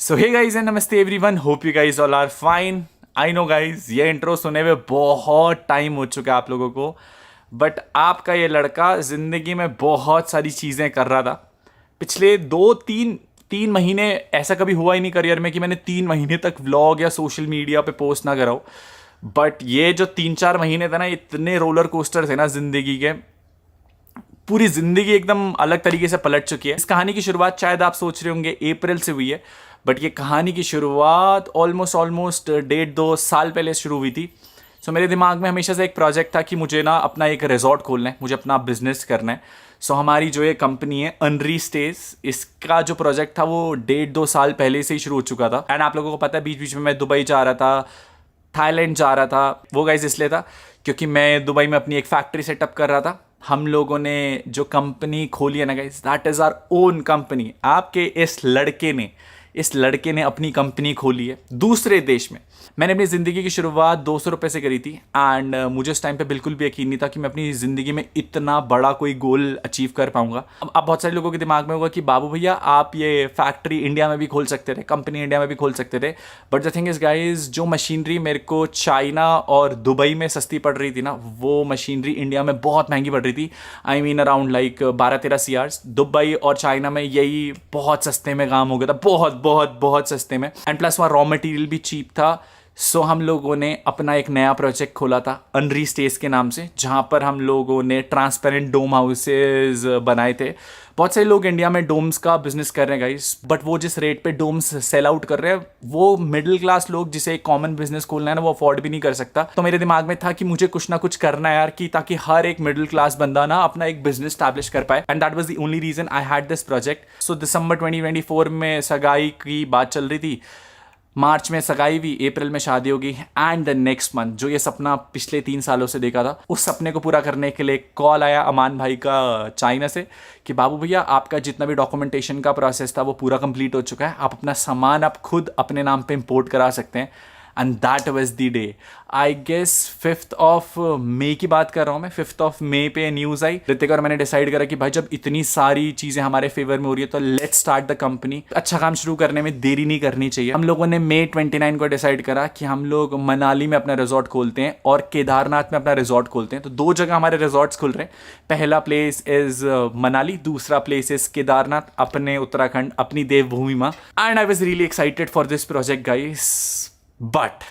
So hey guys and namaste everyone, hope you guys all are fine. I know guys, ये intro सुने हुए बहुत time हो चुका है आप लोगों को, बट आपका ये लड़का ज़िंदगी में बहुत सारी चीज़ें कर रहा था पिछले दो तीन तीन महीने। ऐसा कभी हुआ ही नहीं करियर में कि मैंने 3 महीने तक व्लॉग या सोशल मीडिया पे पोस्ट ना करा हो। बट ये जो 3-4 महीने थे ना, इतने रोलर कोस्टर थे ना ज़िंदगी के, पूरी जिंदगी एकदम अलग तरीके से पलट चुकी है। इस कहानी की शुरुआत शायद आप सोच रहे होंगे अप्रैल से हुई है, बट ये कहानी की शुरुआत ऑलमोस्ट 1.5-2 साल पहले शुरू हुई थी। सो मेरे दिमाग में हमेशा से एक प्रोजेक्ट था कि मुझे ना अपना एक रिजॉर्ट खोलना है, मुझे अपना बिजनेस करना है। सो हमारी जो ये कंपनी है अनरी स्टेज, इसका जो प्रोजेक्ट था वो 1.5-2 साल पहले से ही शुरू हो चुका था। एंड आप लोगों को पता है, बीच बीच में मैं दुबई जा रहा था, थाईलैंड जा रहा था। वो गाइस इसलिए था क्योंकि मैं दुबई में अपनी एक फैक्ट्री सेटअप कर रहा था। हम लोगों ने जो कंपनी खोली है ना guys, that is our own company. आपके इस लड़के ने अपनी कंपनी खोली है दूसरे देश में। मैंने अपनी ज़िंदगी की शुरुआत 200 रुपये से करी थी। एंड मुझे उस टाइम पे बिल्कुल भी यकीन नहीं था कि मैं अपनी ज़िंदगी में इतना बड़ा कोई गोल अचीव कर पाऊंगा। अब बहुत सारे लोगों के दिमाग में होगा कि बाबू भैया, आप ये फैक्ट्री इंडिया में भी खोल सकते थे, कंपनी इंडिया में भी खोल सकते थे। But the thing is guys, जो मशीनरी मेरे को चाइना और दुबई में सस्ती पड़ रही थी ना, वो मशीनरी इंडिया में बहुत महंगी पड़ रही थी। I mean around like 12-13 CR। Dubai और चाइना में यही बहुत सस्ते में काम हो गया था, बहुत बहुत बहुत सस्ते में। एंड प्लस वहाँ रॉ मटेरियल भी चीप था। सो हम लोगों ने अपना एक नया प्रोजेक्ट खोला था अनरी स्टेज के नाम से, जहाँ पर हम लोगों ने ट्रांसपेरेंट डोम हाउसेज बनाए थे। बहुत सारे लोग इंडिया में डोम्स का बिजनेस कर रहे हैं गाइस, बट वो जिस रेट पे डोम्स सेल आउट कर रहे हैं, वो मिडिल क्लास लोग जिसे एक कॉमन बिजनेस खोलना है ना, वो अफोर्ड भी नहीं कर सकता। तो मेरे दिमाग में था कि मुझे कुछ ना कुछ करना है यार, कि ताकि हर एक मिडिल क्लास बंदा ना अपना एक बिजनेस स्टैब्लिश कर पाए। And that was the only reason I had this project. So दिसंबर 2024 में सगाई की बात चल रही थी, मार्च में सगाई हुई, अप्रैल में शादी होगी। एंड द नेक्स्ट मंथ जो ये सपना पिछले 3 सालों से देखा था, उस सपने को पूरा करने के लिए कॉल आया अमान भाई का चाइना से कि बाबू भैया, आपका जितना भी डॉक्यूमेंटेशन का प्रोसेस था वो पूरा कंप्लीट हो चुका है, आप अपना सामान आप खुद अपने नाम पे इंपोर्ट करा सकते हैं। And that was the day, I guess 5 मई की बात कर रहा हूँ मैं। 5 मई पे न्यूज़ आई। ऋतिक और मैंने डिसाइड करा कि भाई, जब इतनी सारी चीज़ें हमारे फेवर में हो रही है तो लेट्स स्टार्ट द कंपनी। अच्छा काम शुरू करने में देरी नहीं करनी चाहिए। हम लोगों ने मई 29 को डिसाइड करा कि हम लोग मनाली में अपना रिजॉर्ट खोलते हैं और केदारनाथ में अपना रिजॉर्ट खोलते हैं। तो 2 जगह हमारे रिजॉर्ट्स खुल रहे हैं। पहला प्लेस इज मनाली, दूसरा प्लेस इज केदारनाथ, अपने उत्तराखंड, अपनी देवभूमि माँ। And I was really excited for this project guys. But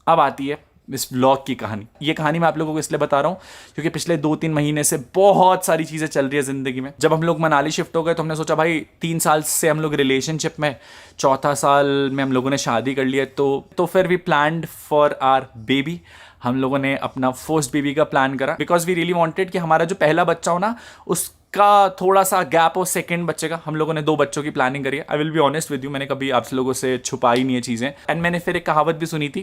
अब आती है इस ब्लॉग की कहानी। ये कहानी मैं आप लोगों को इसलिए बता रहा हूँ क्योंकि पिछले 2-3 महीने से बहुत सारी चीज़ें चल रही है ज़िंदगी में। जब हम लोग मनाली शिफ्ट हो गए तो हमने सोचा भाई, 3 साल से हम लोग रिलेशनशिप में, चौथा साल में हम लोगों ने शादी कर लिया। तो फिर we planned for our baby. हम लोगों ने अपना फर्स्ट बेबी का प्लान करा बिकॉज वी रियली वांटेड कि हमारा जो पहला बच्चा हो ना, उसका थोड़ा सा गैप हो सेकंड बच्चे का। हम लोगों ने 2 बच्चों की प्लानिंग करी है। I will be honest with you, मैंने कभी आप लोगों से छुपाई नहीं है चीज़ें। एंड मैंने फिर एक कहावत भी सुनी थी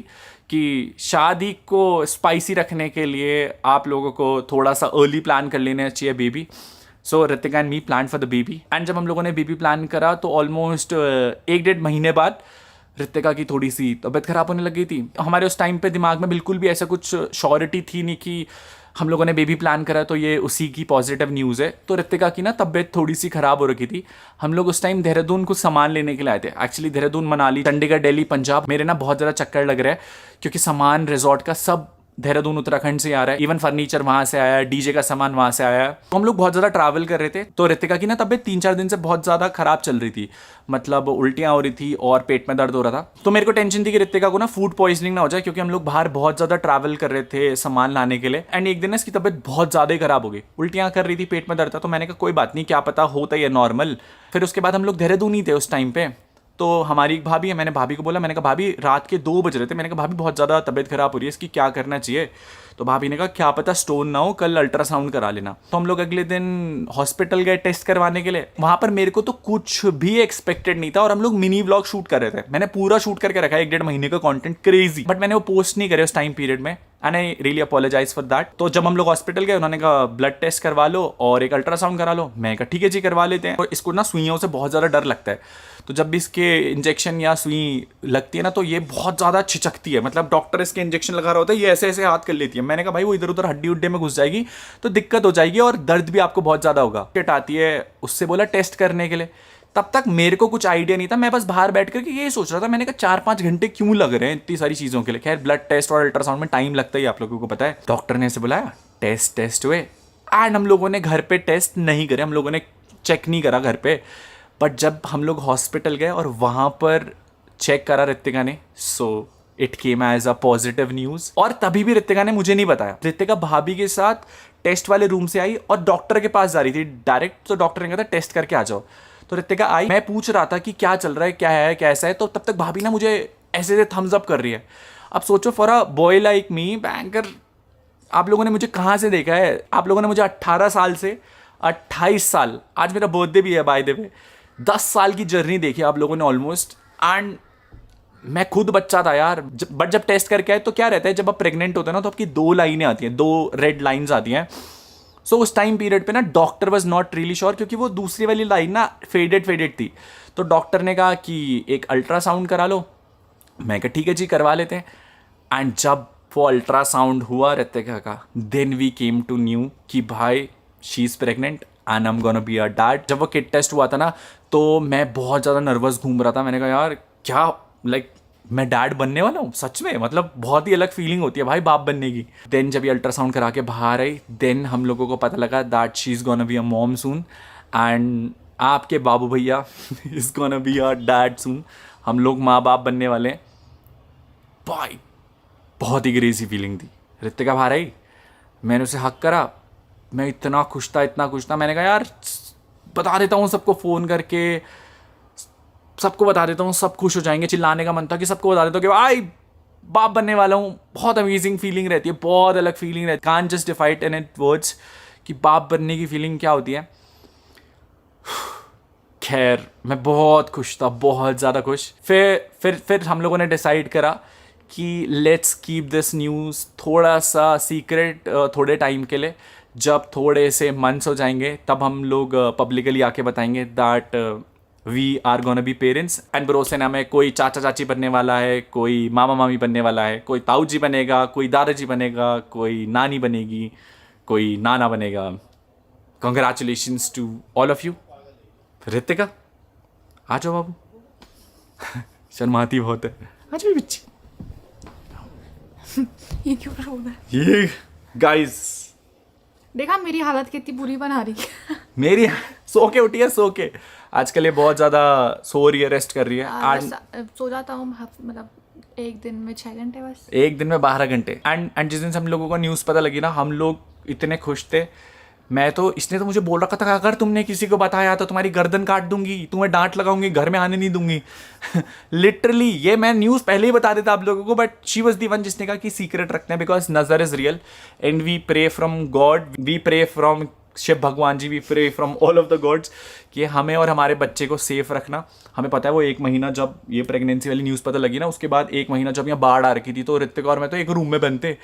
कि शादी को स्पाइसी रखने के लिए आप लोगों को थोड़ा सा अर्ली प्लान कर लेना चाहिए baby. So Ritika and me plan for the baby. And जब हम लोगों ने बेबी प्लान करा तो ऑलमोस्ट 1-1.5 महीने बाद ऋतिका की थोड़ी सी तबीयत खराब होने लगी थी। हमारे उस टाइम पे दिमाग में बिल्कुल भी ऐसा कुछ श्योरिटी थी नहीं कि हम लोगों ने बेबी प्लान करा तो ये उसी की पॉजिटिव न्यूज़ है। तो ऋतिका की ना तबीयत थोड़ी सी खराब हो रखी थी। हम लोग उस टाइम देहरादून कुछ सामान लेने के लिए आए थे। एक्चुअली देहरादून, मनाली, चंडीगढ़, दिल्ली, पंजाब, मेरे ना बहुत ज़्यादा चक्कर लग रहा है क्योंकि सामान रिजॉर्ट का सब देहरादून उत्तराखंड से आ रहा है। इवन फर्नीचर वहाँ से आया है, डीजे का सामान वहाँ से आया है। तो हम लोग बहुत ज़्यादा ट्रैवल कर रहे थे। तो ऋतिका की ना तबीयत 3-4 दिन से बहुत ज़्यादा खराब चल रही थी, मतलब उल्टियाँ हो रही थी और पेट में दर्द हो रहा था। तो मेरे को टेंशन थी कि ऋतिका को ना फूड पॉइजनिंग ना हो जाए क्योंकि हम लोग बाहर बहुत ज़्यादा ट्रैवल कर रहे थे सामान लाने के लिए। एंड एक दिन ना इसकी तबीयत बहुत ज़्यादा ही खराब हो गई, उल्टियाँ कर रही थी, पेट में दर्द था। तो मैंने कहा कोई बात नहीं, क्या पता होता ही है नॉर्मल। फिर उसके बाद हम लोग देहरादून ही थे उस टाइम पे। तो हमारी एक भाभी है, मैंने भाभी को बोला, मैंने कहा भाभी रात के 2 बज रहे थे, मैंने कहा भाभी बहुत ज़्यादा तबीयत खराब हो रही है, इसकी क्या करना चाहिए। तो भाभी ने कहा क्या पता स्टोन ना हो, कल अल्ट्रासाउंड करा लेना। तो हम लोग अगले दिन हॉस्पिटल गए टेस्ट करवाने के लिए। वहाँ पर मेरे को तो कुछ भी एक्सपेक्टेड नहीं था और हम लोग मिनी व्लॉग शूट कर रहे थे। मैंने पूरा शूट करके रखा है 1-1.5 महीने का कंटेंट, क्रेजी। बट मैंने वो पोस्ट नहीं करे उस टाइम पीरियड में and I really apologise for that. तो जब हम लोग हॉस्पिटल गए, उन्होंने कहा ब्लड टेस्ट करवा लो और एक अल्ट्रासाउंड करा लो। मैं कहा ठीक है जी, करवा लेते हैं। और इसको ना सुइयों से बहुत ज़्यादा डर लगता है, तो जब भी इसके इंजेक्शन या सुई लगती है ना तो ये बहुत ज़्यादा छिचकती है। मतलब डॉक्टर इसके इंजेक्शन लगा रहा होता है, ये ऐसे ऐसे हाथ कर लेती है। मैंने कहा भाई वो इधर उधर हड्डी उड्डे में घुस जाएगी तो दिक्कत हो जाएगी और दर्द भी आपको बहुत ज़्यादा होगा। किट आती है, उससे बोला टेस्ट करने के लिए। तब तक मेरे को कुछ आइडिया नहीं था, मैं बस बाहर बैठ करके ये सोच रहा था, मैंने कहा 4-5 घंटे क्यों लग रहे हैं इतनी सारी चीज़ों के लिए। खैर ब्लड टेस्ट और अल्ट्रासाउंड में टाइम लगता ही, आप लोगों को पता है। डॉक्टर ने ऐसे बुलाया, टेस्ट हुए, एंड हम लोगों ने घर पे टेस्ट नहीं करे, हम लोगों ने चेक नहीं करा घर पे। बट जब हम लोग हॉस्पिटल गए और वहाँ पर चेक करा रितिका ने, so it came as a positive news. और तभी भी रितिका ने मुझे नहीं बताया। रितिका भाभी के साथ टेस्ट वाले रूम से आई और डॉक्टर के पास जा रही थी डायरेक्ट, तो डॉक्टर ने कहा था टेस्ट करके आ जाओ। तो रितिका आई, मैं पूछ रहा था कि क्या चल रहा है, क्या है, कैसा है, तो तब तक भाभी ना मुझे ऐसे थम्स अप कर रही है। अब सोचो, for a boy like me, banker, आप लोगों ने मुझे कहाँ से देखा है? आप लोगों ने मुझे 18 साल से 28 साल, आज मेरा बर्थडे भी है बाय द वे, 10 साल की जर्नी देखी आप लोगों ने ऑलमोस्ट। एंड मैं खुद बच्चा था यार। बट जब टेस्ट करके आए तो क्या रहता है, जब आप प्रेग्नेंट होते हैं ना तो आपकी 2 लाइनें आती हैं, 2 रेड लाइंस आती हैं। सो उस टाइम पीरियड पे ना doctor was not really sure, क्योंकि वो दूसरी वाली लाइन ना फेडेड थी। तो डॉक्टर ने कहा कि एक अल्ट्रासाउंड करा लो। मैं कहा ठीक है जी, करवा लेते हैं। एंड जब वो अल्ट्रासाउंड हुआ रितिका का, then we came to knew कि भाई she is pregnant and I am gonna be a dad. जब वो किट टेस्ट हुआ था ना, तो मैं बहुत ज़्यादा नर्वस घूम रहा था। मैंने कहा यार क्या, लाइक मैं डैड बनने वाला हूँ सच में, मतलब बहुत ही अलग फीलिंग होती है भाई बाप बनने की। देन जब ये अल्ट्रासाउंड करा के बाहर आई, देन हम लोगों को पता लगा that she is gonna be a mom soon and आपके बाबू भैया is gonna be a dad soon. हम लोग माँ बाप बनने वाले हैं भाई। बहुत ही क्रेजी फीलिंग थी। रितिका बाहर आई, मैंने उसे हक करा, मैं इतना खुश था। मैंने कहा यार बता देता हूँ सबको फ़ोन करके, सबको बता देता हूँ, सब खुश हो जाएंगे। चिल्लाने का मन था कि सबको बता देता हूँ कि भाई बाप बनने वाला हूँ। बहुत अमेजिंग फीलिंग रहती है, बहुत अलग फीलिंग रहती है, can't just define in it words कि बाप बनने की फीलिंग क्या होती है। खैर मैं बहुत खुश था, बहुत ज़्यादा खुश। फिर हम लोगों ने डिसाइड करा कि लेट्स कीप दिस न्यूज़ थोड़ा सा सीक्रेट थोड़े टाइम के लिए। जब थोड़े से मंथ्स हो जाएंगे तब हम लोग पब्लिकली आके बताएंगे that we are gonna be parents. And ब्रोसेना में कोई चाचा चाची बनने वाला है, कोई मामा मामी बनने वाला है, कोई ताऊ जी बनेगा, कोई दादाजी बनेगा, कोई नानी बनेगी, कोई नाना बनेगा। Congratulations to all of you. Ritika आ जाओ बाबू शर्माती बहुत है, आ जाओ बच्ची। ये क्यों रो रहा है? ये गाइस देखा मेरी हालत कितनी बुरी बना रही है। मेरी सो के उठी है, सो के आजकल ये बहुत ज़्यादा सो रही है, रेस्ट कर रही है। सो जाता हूँ मतलब एक दिन में 6 घंटे बस, एक दिन में 12 घंटे। एंड जिस दिन से हम लोगों को न्यूज़ पता लगी ना, हम लोग इतने खुश थे। मैं तो, इसने तो मुझे बोल रखा था अगर तुमने किसी को बताया तो तुम्हारी गर्दन काट दूंगी, तुम्हें डांट लगाऊंगी, घर में आने नहीं दूंगी। लिटरली ये मैं न्यूज़ पहले ही बता देता आप लोगों को, but she was the one जिसने कहा कि सीक्रेट रखते हैं बिकॉज नजर is real and we pray from God, we pray from Shiv भगवान ji, we pray from all of the gods कि हमें और हमारे बच्चे को सेफ रखना। हमें पता है वो 1 महीना जब ये प्रेगनेंसी वाली न्यूज़ पता लगी ना, उसके बाद 1 महीना जब यहाँ बाढ़ आ रखी थी तो ऋतिक और मैं तो एक रूम में बनते,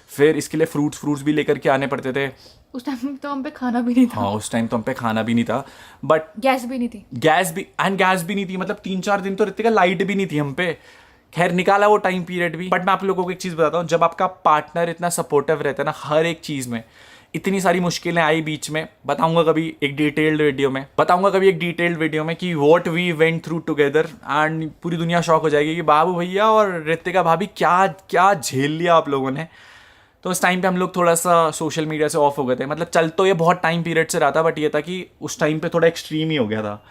फिर इसके लिए फ्रूट्स भी लेकर के आने पड़ते थे। उस टाइम तो हम पे खाना भी नहीं था। हाँ उस टाइम तो हम पे खाना भी नहीं था, बट गैस भी नहीं थी, गैस भी नहीं थी। मतलब 3-4 दिन तो ऋतिका लाइट भी नहीं थी हम पे। खैर निकाला वो टाइम पीरियड भी। बट मैं आप लोगों को एक चीज़ बताता हूँ, जब आपका पार्टनर इतना सपोर्टिव रहता है ना हर एक चीज़ में, इतनी सारी मुश्किलें आई बीच में, बताऊंगा कभी एक डिटेल्ड वीडियो में कि what we went through together. And पूरी दुनिया शॉक हो जाएगी कि बाबू भैया और ऋतिका भाभी क्या क्या झेल लिया आप लोगों ने। तो उस टाइम पे हम लोग थोड़ा सा सोशल मीडिया से ऑफ हो गए थे। मतलब चल तो ये बहुत टाइम पीरियड से रहा था, बट ये था कि उस टाइम पे थोड़ा एक्सट्रीम ही हो गया था।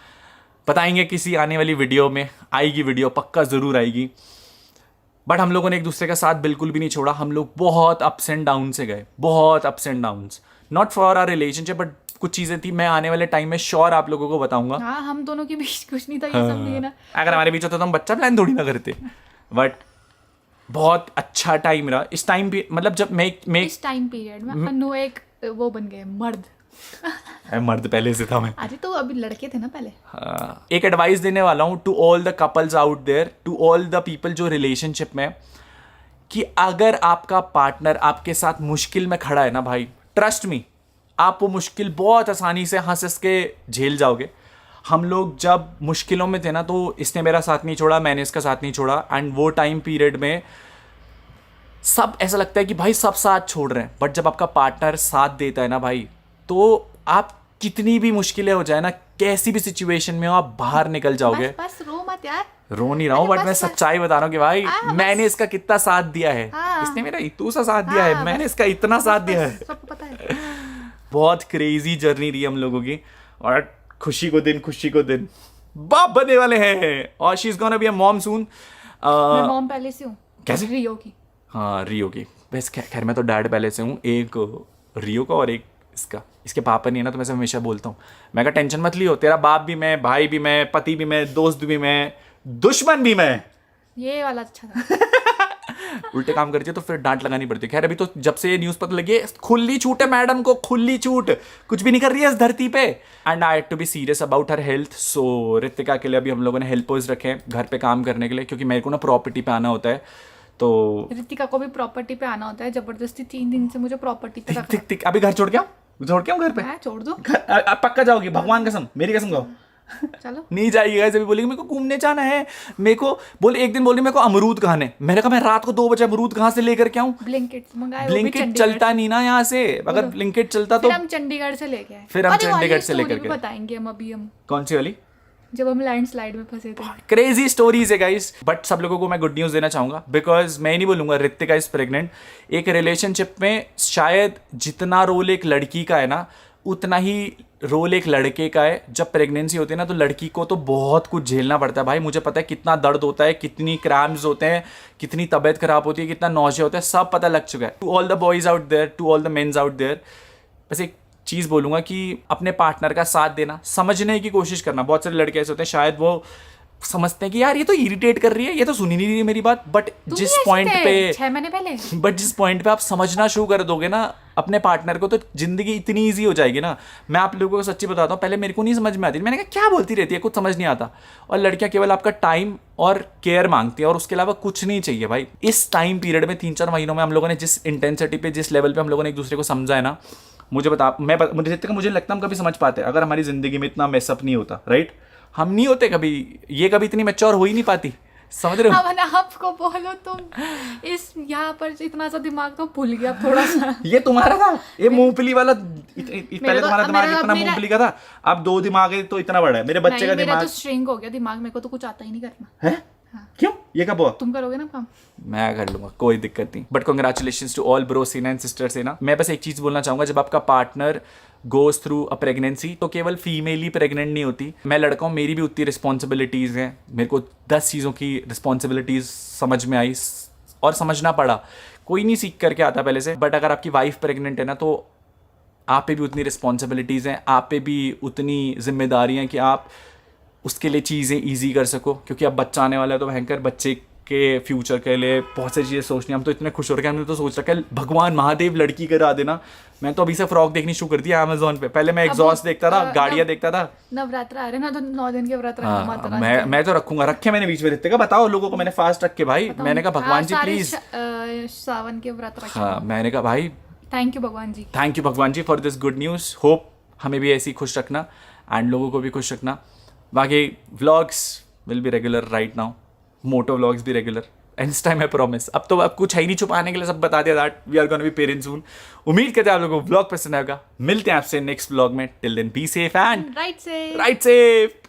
बताएंगे किसी आने वाली वीडियो में, आएगी वीडियो पक्का ज़रूर आएगी। बट हम लोगों ने एक दूसरे का साथ बिल्कुल भी नहीं छोड़ा। हम लोग बहुत अप्स एंड डाउन से गए, बहुत ups and downs, not for our relationship but कुछ चीज़ें थी, मैं आने वाले टाइम में श्योर आप लोगों को बताऊंगा। हाँ हम दोनों के बीच कुछ नहीं था ये सब नहीं ना। अगर हमारे बीच होता तो हम बच्चा प्लान थोड़ी ना करते। बट बहुत अच्छा टाइम रहा इस टाइम भी। मतलब जब मैं इस टाइम पीरियड में अनु एक वो बन गए मर्द। मर्द पहले से था मैं। अरे तो अभी लड़के थे ना पहले। हाँ, एक एडवाइस देने वाला हूँ to all the couples out there, to all the people जो रिलेशनशिप में, कि अगर आपका पार्टनर आपके साथ मुश्किल में खड़ा है ना भाई, ट्रस्ट मी आप वो मुश्किल बहुत आसानी से हंस के झेल जाओगे। हम लोग जब मुश्किलों में थे ना तो इसने मेरा साथ नहीं छोड़ा, मैंने इसका साथ नहीं छोड़ा। एंड वो टाइम पीरियड में सब ऐसा लगता है कि भाई सब साथ छोड़ रहे हैं, बट जब आपका पार्टनर साथ देता है ना भाई, तो आप कितनी भी मुश्किलें हो जाए ना, कैसी भी सिचुएशन में हो आप बाहर निकल जाओगे। बस रो मत यार। रो नहीं रहा हूँ, बट मैं सच्चाई बता रहा हूँ कि भाई मैंने इसका कितना साथ दिया है। हाँ। इसने मेरा इतू सा साथ दिया है, मैंने इसका इतना साथ दिया है। सबको पता है। बहुत क्रेजी जर्नी रही हम लोगों की, और खुशी को दिन बाप बनने वाले हैं, और she is gonna be a mom soon. मैं मॉम पहले से हूँ। कैसे? रियो की। हाँ, रियो की। बस खैर मैं तो डैड पहले से हूँ, एक रियो का और एक इसका। इसके पापा नहीं है ना, तो मैं हमेशा बोलता हूँ, मैं कहा टेंशन मत लियो, तेरा बाप भी मैं, भाई भी मैं, पति भी मैं, दोस्त भी मैं, दुश्मन भी मैं। ये वाला अच्छा था। उल्टे काम करती है तो फिर डांट लगानी पड़ती है। खैर अभी तो जब से ये न्यूज़ पता लगी है, खुली छूट है मैडम को, खुली छूट, कुछ भी नहीं कर रही है इस धरती पे। And I had to be serious about her health. So Ritika के लिए अभी हम लोगों ने हेल्पर्स रखे हैं घर पे काम करने के लिए, क्योंकि मेरे को ना प्रॉपर्टी पे आना होता है। तो रितिका को भी प्रॉपर्टी पे आना होता है जबरदस्ती। 3 दिन से मुझे प्रॉपर्टी पे रखना। ठीक अभी घर छोड़ के आऊँ घर पे। है, छोड़ दो। आप पक्का जाओगी? भगवान कसम, मेरी कसम खाओ। चलो। नहीं जाइएगा। ऐसे भी बोलेगी मेरे को घूमने जाना है, मेरे को बोले, एक दिन बोली मेरे को अमरूद खाने। मैंने कहा मैं रात को 2 बजे अमरूद कहाँ से लेकर के आऊँ? ब्लिंकिट मंगाए। वो भी ब्लिंकिट चंडीगढ़ चलता नहीं ना यहाँ से। अगर ब्लिंकिट चलता तो फिर हम चंडीगढ़ से लेके आए। फिर हम अरे वाली चंडीगढ़ से story लेकर भी के। बताएंगे हम अभी। हम कौन सी वाली? जब हम लैंडस्लाइड में फंसे थे। क्रेजी स्टोरीज है गाइस। बट सब लोगों को मैं गुड न्यूज देना चाहूंगा, बिकॉज मैं नहीं बोलूंगा रितिका इज प्रेग्नेंट। एक रिलेशनशिप में शायद जितना रोल एक लड़की का है ना, उतना ही रोल एक लड़के का है। जब प्रेगनेंसी होती है ना, तो लड़की को तो बहुत कुछ झेलना पड़ता है भाई। मुझे पता है कितना दर्द होता है, कितनी क्रैम्प्स होते हैं, कितनी तबीयत खराब होती है, कितना नौशे होता है, सब पता लग चुका है। To all the boys out there, to all the mens out there, बस एक चीज़ बोलूँगा कि अपने पार्टनर का साथ देना, समझने की कोशिश करना। बहुत सारे लड़के ऐसे होते हैं, शायद वो समझते हैं कि यार ये तो इरिटेट कर रही है, ये तो सुन ही नहीं रही है मेरी बात। बट जिस पॉइंट पे 6 महीने पहले जिस पॉइंट पे आप समझना शुरू कर दोगे ना अपने पार्टनर को, तो जिंदगी इतनी ईजी हो जाएगी ना। मैं आप लोगों को सच्ची बताता हूँ, पहले मेरे को नहीं समझ में आती, मैंने कहा क्या बोलती रहती है, कुछ समझ नहीं आता। और लड़कियां केवल आपका टाइम और केयर मांगती है, और उसके अलावा कुछ नहीं चाहिए भाई। इस टाइम पीरियड में 3-4 महीनों में हम लोगों ने जिस इंटेंसिटी पे, जिस लेवल पे हम लोगों ने एक दूसरे को समझा है ना, मुझे मुझे लगता है हम कभी समझ पाते अगर हमारी जिंदगी में इतना मेसअप नहीं होता। राइट? हम नहीं होते कभी, ये कभी इतनी मैच्योर हो ही नहीं पाती। समझ रहे हो? अब ना आपको बोलो तुम इस यहाँ पर इतना सा दिमाग तो भूल गया थोड़ा सा। ये तुम्हारा था, ये मूंगफली वाला। पहले तुम्हारा दिमाग इतना मूंगफली का था, अब 2 दिमाग है तो इतना बड़ा है। मेरे बच्चे का मेरा दिमाग तो श्रिंक हो गया दिमाग। मेरे को तो कुछ आता ही नहीं करना है। क्यों? ये कब हुआ? तुम करोगे ना काम। मैं कर लूंगा, कोई दिक्कत नहीं। But congratulation to all bro Sena and sister Sena. मैं बस एक चीज बोलना चाहूंगा, जब आपका partner goes through a pregnancy, तो केवल फीमेल ही प्रेग्नेंट नहीं होती। मैं लड़का हूँ, मेरी भी उतनी रिस्पॉन्सिबिलिटीज़ हैं। मेरे को 10 चीज़ों की रिस्पॉन्सिबिलिटीज़ समझ में आई और समझना पड़ा। कोई नहीं सीख करके आता पहले से। बट अगर आपकी वाइफ प्रेग्नेंट है ना, तो आप पे भी उतनी रिस्पॉन्सिबिलिटीज़ हैं, आप पे भी उतनी जिम्मेदारी हैं कि आप उसके लिए चीज़ें ईजी कर सको। क्योंकि अब बच्चा आने वाला है, तो भयंकर बच्चे के फ्यूचर के लिए बहुत सारी चीज़ें सोचनी। हम तो इतने खुश हो रहे हैं, हमने तो सोच रखा है भगवान महादेव लड़की करा देना। मैं तो अभी से फ्रॉक देखनी शुरू कर दिया अमेजोन पे। पहले मैं एग्जॉस्ट देखता था, गाड़ियाँ देखता था। नवरात्र आ रहे ना, तो 9 दिन के व्रत रखना माता रानी। मैं तो रखूंगा, रखे मैंने बीच में। रहते का बताओ लोगों को, मैंने फास्ट रखे भाई। मैंने कहा भगवान जी प्लीज, सावन के व्रत रखे। हाँ मैंने कहा भाई थैंक यू भगवान जी, थैंक यू भगवान जी for this good news. Hope हमें भी ऐसे ही खुश रखना एंड लोगों को भी खुश रखना। बाकी vlogs will be regular right now, moto vlogs भी रेगुलर इस टाइम, आई प्रॉमिस। अब तो अब कुछ है ही नहीं छुपाने के लिए, सब बता दिया that we are gonna be parents soon. उम्मीद करते हैं आप लोगों को व्लॉग पसंद आएगा। मिलते हैं आपसे नेक्स्ट व्लॉग में। Till then be safe and ride से राइट सेफ।